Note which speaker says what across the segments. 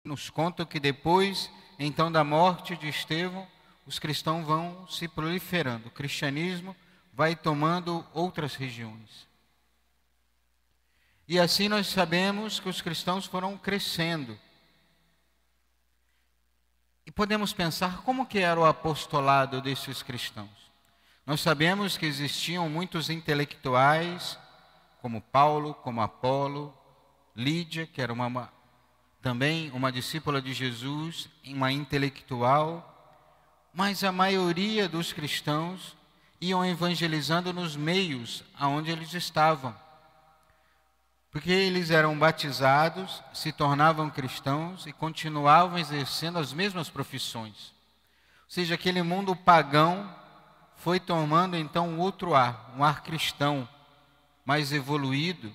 Speaker 1: nos contam que depois, então, da morte de Estevão, os cristãos vão se proliferando. O cristianismo vai tomando outras regiões. E assim nós sabemos que os cristãos foram crescendo. E podemos pensar como que era o apostolado desses cristãos. Nós sabemos que existiam muitos intelectuais, como Paulo, como Apolo, Lídia, que era também uma discípula de Jesus, uma intelectual, mas a maioria dos cristãos iam evangelizando nos meios aonde eles estavam. Porque eles eram batizados, se tornavam cristãos e continuavam exercendo as mesmas profissões. Ou seja, aquele mundo pagão foi tomando então outro ar, um ar cristão, mais evoluído,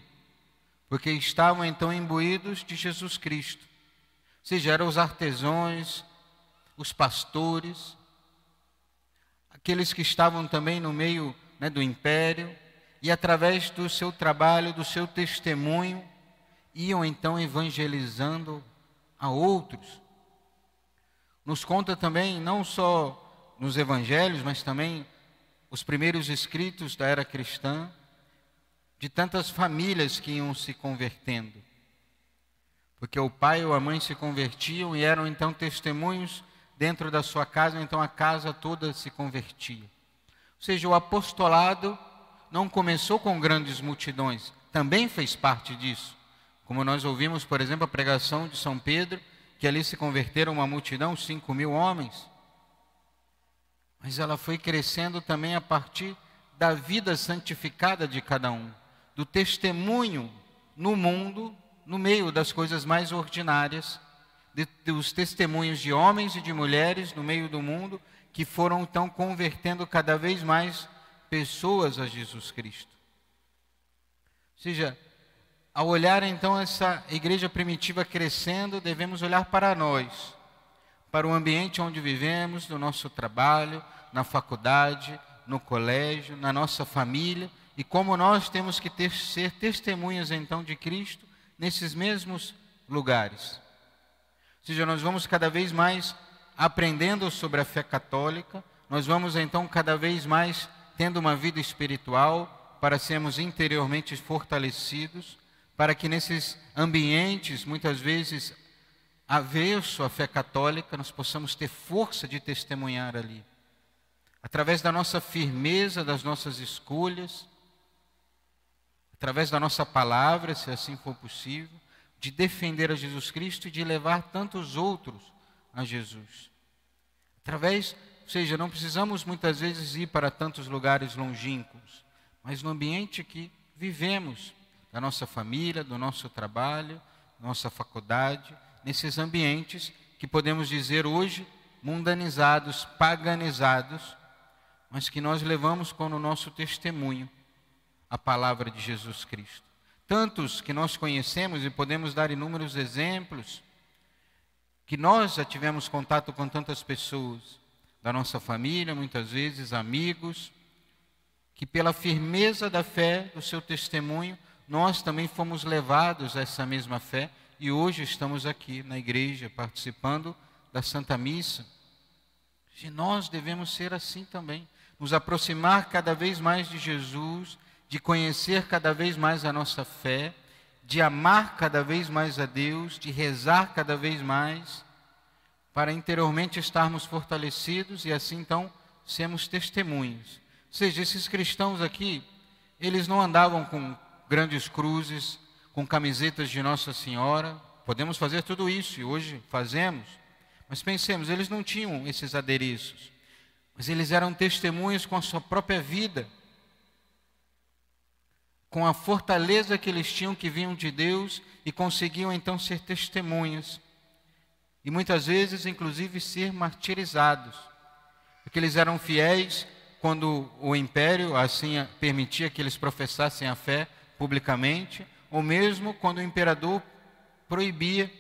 Speaker 1: porque estavam então imbuídos de Jesus Cristo. Ou seja, eram os artesãos, os pastores, aqueles que estavam também no meio, do império, e através do seu trabalho, do seu testemunho, iam então evangelizando a outros. Nos conta também, não só nos evangelhos, mas também os primeiros escritos da era cristã, de tantas famílias que iam se convertendo. Porque o pai ou a mãe se convertiam e eram então testemunhos dentro da sua casa, então a casa toda se convertia. Ou seja, o apostolado não começou com grandes multidões, também fez parte disso. Como nós ouvimos, por exemplo, a pregação de São Pedro, que ali se converteram uma multidão, 5.000 homens. Mas ela foi crescendo também a partir da vida santificada de cada um, do testemunho no mundo, no meio das coisas mais ordinárias, dos testemunhos de homens e de mulheres no meio do mundo, que foram então convertendo cada vez mais pessoas a Jesus Cristo. Ou seja, ao olhar então essa igreja primitiva crescendo, devemos olhar para nós, para o ambiente onde vivemos, no nosso trabalho, na faculdade, no colégio, na nossa família, e como nós temos que ser testemunhas então de Cristo nesses mesmos lugares. Ou seja, nós vamos cada vez mais aprendendo sobre a fé católica, nós vamos então cada vez mais tendo uma vida espiritual para sermos interiormente fortalecidos, para que nesses ambientes, muitas vezes avesso à fé católica, nós possamos ter força de testemunhar ali. Através da nossa firmeza, das nossas escolhas, através da nossa palavra, se assim for possível, de defender a Jesus Cristo e de levar tantos outros a Jesus. Ou seja, não precisamos muitas vezes ir para tantos lugares longínquos, mas no ambiente que vivemos, da nossa família, do nosso trabalho, nossa faculdade, nesses ambientes que podemos dizer hoje mundanizados, paganizados, mas que nós levamos como nosso testemunho a palavra de Jesus Cristo. Tantos que nós conhecemos e podemos dar inúmeros exemplos, que nós já tivemos contato com tantas pessoas, da nossa família, muitas vezes amigos, que pela firmeza da fé, do seu testemunho, nós também fomos levados a essa mesma fé e hoje estamos aqui na igreja participando da Santa Missa. E nós devemos ser assim também, nos aproximar cada vez mais de Jesus, de conhecer cada vez mais a nossa fé, de amar cada vez mais a Deus, de rezar cada vez mais, para interiormente estarmos fortalecidos e assim então sermos testemunhas. Ou seja, esses cristãos aqui, eles não andavam com grandes cruzes, com camisetas de Nossa Senhora. Podemos fazer tudo isso e hoje fazemos, mas pensemos, eles não tinham esses adereços, mas eles eram testemunhas com a sua própria vida, com a fortaleza que eles tinham, que vinham de Deus, e conseguiam então ser testemunhas. E muitas vezes, inclusive, ser martirizados. Porque eles eram fiéis quando o império assim permitia que eles professassem a fé publicamente, ou mesmo quando o imperador proibia,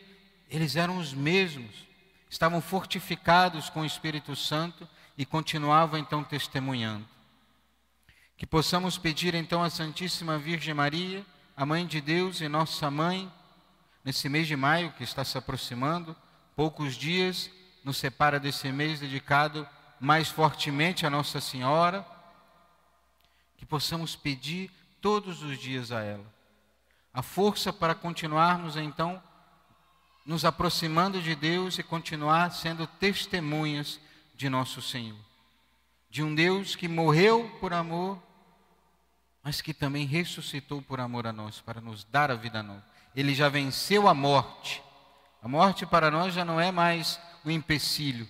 Speaker 1: eles eram os mesmos. Estavam fortificados com o Espírito Santo e continuavam então testemunhando. Que possamos pedir então à Santíssima Virgem Maria, a Mãe de Deus e nossa Mãe, nesse mês de maio que está se aproximando, poucos dias nos separa desse mês dedicado mais fortemente a Nossa Senhora, que possamos pedir todos os dias a ela a força para continuarmos então nos aproximando de Deus e continuar sendo testemunhas de nosso Senhor, de um Deus que morreu por amor, mas que também ressuscitou por amor a nós, para nos dar a vida nova. Ele já venceu a morte. A morte para nós já não é mais um empecilho,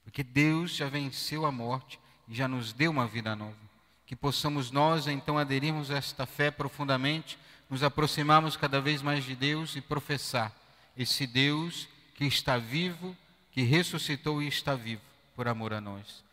Speaker 1: porque Deus já venceu a morte e já nos deu uma vida nova. Que possamos nós então aderirmos a esta fé profundamente, nos aproximarmos cada vez mais de Deus e professar esse Deus que está vivo, que ressuscitou e está vivo por amor a nós.